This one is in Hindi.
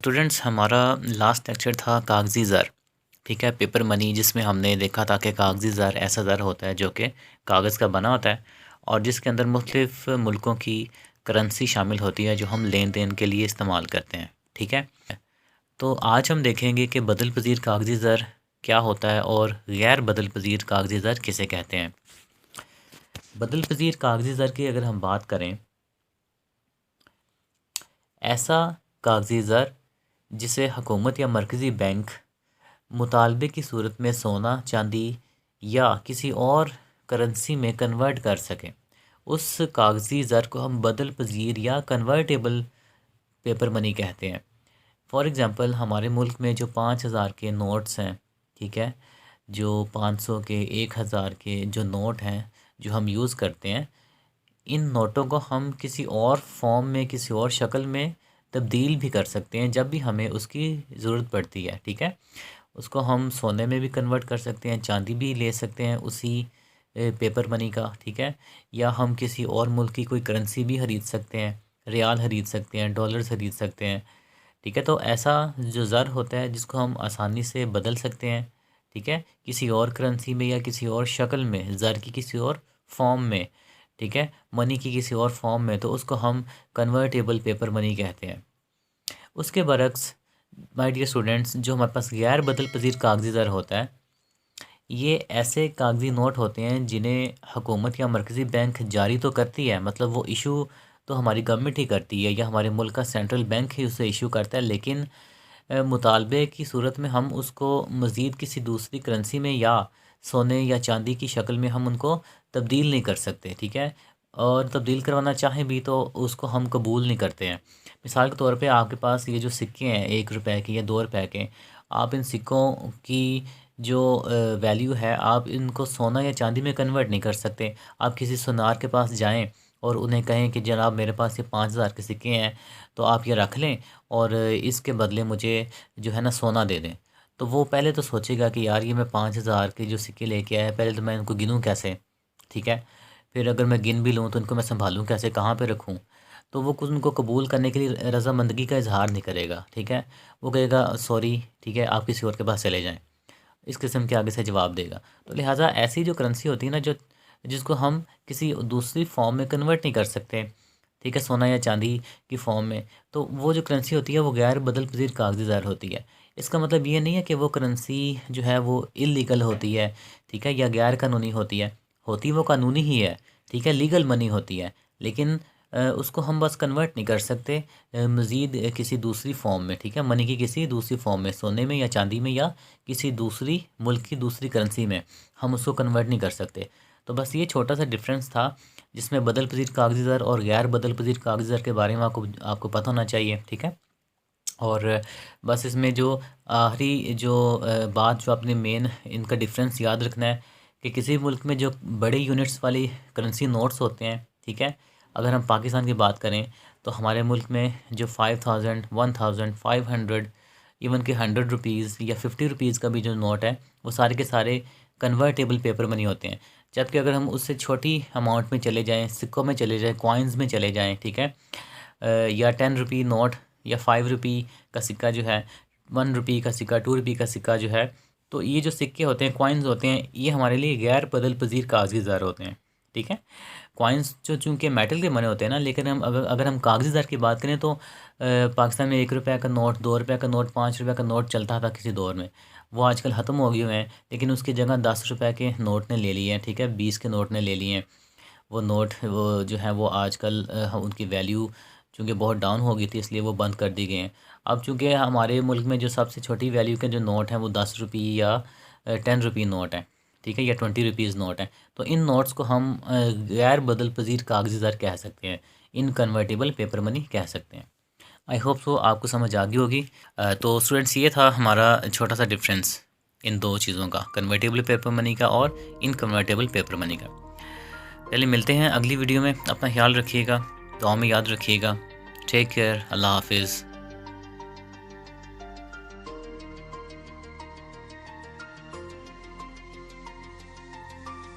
स्टूडेंट्स, हमारा लास्ट लेक्चर था कागज़ी ज़र। ठीक है, पेपर मनी, जिसमें हमने देखा था कि कागज़ी ज़र ऐसा ज़र होता है जो कि कागज़ का बना होता है और जिसके अंदर मुख्तलिफ़ मुल्कों की करेंसी शामिल होती है जो हम लेन देन के लिए इस्तेमाल करते हैं। ठीक है, तो आज हम देखेंगे कि बदल पज़ीर कागज़ी ज़र क्या होता है और गैर बदल पज़ीर कागज़ी ज़र किसे कहते हैं। बदल पज़ीर कागज़ी ज़र की अगर हम बात करें, ऐसा कागज़ी ज़र जिसे हुकूमत या मरकज़ी बैंक मुतालबे की सूरत में सोना, चांदी या किसी और करेंसी में कन्वर्ट कर सकें, उस कागज़ी ज़र को हम बदल पज़ीर या कन्वर्टेबल पेपर मनी कहते हैं। फॉर एग्ज़ाम्पल, हमारे मुल्क में जो 5,000 के नोट्स हैं, ठीक है, जो 500 के, 1,000 के जो नोट हैं जो हम यूज़ करते हैं, इन नोटों को हम किसी और फॉर्म में, किसी और शक्ल में तब्दील भी कर सकते हैं जब भी हमें उसकी ज़रूरत पड़ती है। ठीक है, उसको हम सोने में भी कन्वर्ट कर सकते हैं, चांदी भी ले सकते हैं उसी पेपर मनी का। ठीक है, या हम किसी और मुल्क की कोई करेंसी भी ख़रीद सकते हैं, रियाल ख़रीद सकते हैं, डॉलर ख़रीद सकते हैं। ठीक है, तो ऐसा जो ज़र होता है जिसको हम आसानी से बदल सकते हैं, ठीक है, किसी और करेंसी में या किसी और शक्ल में, ज़र की किसी और फॉर्म में, ठीक है, मनी की किसी और फॉर्म में, तो उसको हम कन्वर्टेबल पेपर मनी कहते हैं। उसके बरक्स माय डियर स्टूडेंट्स, जो हमारे पास गैर बदल पज़ीर कागज़ी ज़र होता है, ये ऐसे कागज़ी नोट होते हैं जिन्हें हुकूमत या मरकज़ी बैंक जारी तो करती है, मतलब वो इशू तो हमारी गवर्नमेंट ही करती है या हमारे मुल्क का सेंट्रल बैंक ही उसे इशू करता है, लेकिन मुतालबे की सूरत में हम उसको मज़ीद किसी दूसरी करेंसी में या सोने या चांदी की शक्ल में हम उनको तब्दील नहीं कर सकते। ठीक है, और तब्दील करवाना चाहें भी तो उसको हम कबूल नहीं करते हैं। मिसाल के तौर पे आपके पास ये जो सिक्के हैं 1 रुपए के या 2 रुपए के, आप इन सिक्कों की जो वैल्यू है, आप इनको सोना या चांदी में कन्वर्ट नहीं कर सकते। आप किसी सुनार के पास जाएं और उन्हें कहें कि जनाब, मेरे पास ये 5,000 के सिक्के हैं, तो आप ये रख लें और इसके बदले मुझे जो है ना सोना दे दें। तो वो पहले तो सोचेगा कि यार, ये मैं 5,000 के जो सिक्के लेके आया, पहले तो मैं इनको गिनूँ कैसे। ठीक है, फिर अगर मैं गिन भी लूँ तो इनको मैं संभालूँ कैसे, कहाँ पे रखूँ। तो वो कुछ उनको कबूल करने के लिए रज़ामंदगी का इजहार नहीं करेगा। ठीक है, वो कहेगा सॉरी, ठीक है, आप किसी और के पास चले जाएँ, इस किस्म के आगे से जवाब देगा। तो लिहाजा ऐसी जो करेंसी होती है ना, जो जिसको हम किसी दूसरी फॉर्म में कन्वर्ट नहीं कर सकते, ठीक है, सोना या चांदी की फॉर्म में, तो वो जो करेंसी होती है वो गैर बदल पज़ीर कागज़ी ज़र होती है। इसका मतलब ये नहीं है कि वो करेंसी जो है वो इल्लीगल होती है, ठीक है, या गैर कानूनी होती वो कानूनी ही है, ठीक है, लीगल मनी होती है, लेकिन उसको हम बस कन्वर्ट नहीं कर सकते मज़ीद किसी दूसरी फॉर्म में। ठीक है, मनी की किसी दूसरी फॉर्म में, सोने में या चांदी में या किसी दूसरी मुल्क की दूसरी करेंसी में हम उसको कन्वर्ट नहीं कर सकते। तो बस ये छोटा सा डिफरेंस था जिसमें बदल पज़ीर कागज़ी ज़र और गैर बदल पज़ीर कागज़ी ज़र के बारे में आपको पता होना चाहिए। ठीक है, और बस इसमें जो आखिरी जो बात जो आपने मेन इनका डिफरेंस याद रखना है कि किसी मुल्क में जो बड़े यूनिट्स वाली करेंसी नोट्स होते हैं, ठीक है, अगर हम पाकिस्तान की बात करें तो हमारे मुल्क में जो 5,000, 1,000, 500, इवन के 100 रुपीज़ या 50 रुपीज़ का भी जो नोट है, वो सारे के सारे कन्वर्टेबल पेपर मनी होते हैं। जबकि अगर हम उससे छोटी अमाउंट में चले जाएँ, सिक्कों में चले जाएँ, कॉइन्स में चले जाएँ, ठीक है, या 10 रुपी नोट या 5 रुपी का सिक्का जो है, 1 रुपी का सिक्का, 2 रुपी का सिक्का जो है, तो ये जो सिक्के होते हैं, कॉइन्स होते हैं, ये हमारे लिए गैर बदल पज़ीर कागज़ी ज़र होते हैं। ठीक है, कॉइन्स जो चूँकि मेटल के बने होते हैं ना, लेकिन हम अगर हम कागज़ी ज़र की बात करें तो पाकिस्तान में 1 रुपये का नोट, 2 रुपये का नोट, 5 रुपये का नोट चलता था किसी दौर में, वो आजकल ख़त्म हो गए हुए हैं, लेकिन उसकी जगह 10 रुपये के नोट ने ले लिए हैं। ठीक है, 20 के नोट ने ले लिए हैं। वो नोट वो जो है वो आजकल उनकी वैल्यू चूँकि बहुत डाउन हो गई थी, इसलिए वो बंद कर दी गए हैं। अब चूँकि हमारे मुल्क में जो सबसे छोटी वैल्यू के जो नोट हैं वो 10 रुपी या 10 रुपी नोट हैं, ठीक है, या 20 रुपीज़ नोट हैं। तो इन नोट्स को हम गैर बदल पज़ीर कागज़ी ज़र कह सकते हैं, इनकन्वर्टेबल पेपर मनी कह सकते हैं। आई होप सो आपको समझ आ गई होगी। तो स्टूडेंट्स, ये था हमारा छोटा सा डिफरेंस इन दो चीज़ों का, कन्वर्टेबल पेपर मनी का और इनकन्वर्टेबल पेपर मनी का। चलिए मिलते हैं अगली वीडियो में, अपना ख्याल रखिएगा, दुआ में याद रखिएगा। टेक केयर, अल्लाह हाफिज़।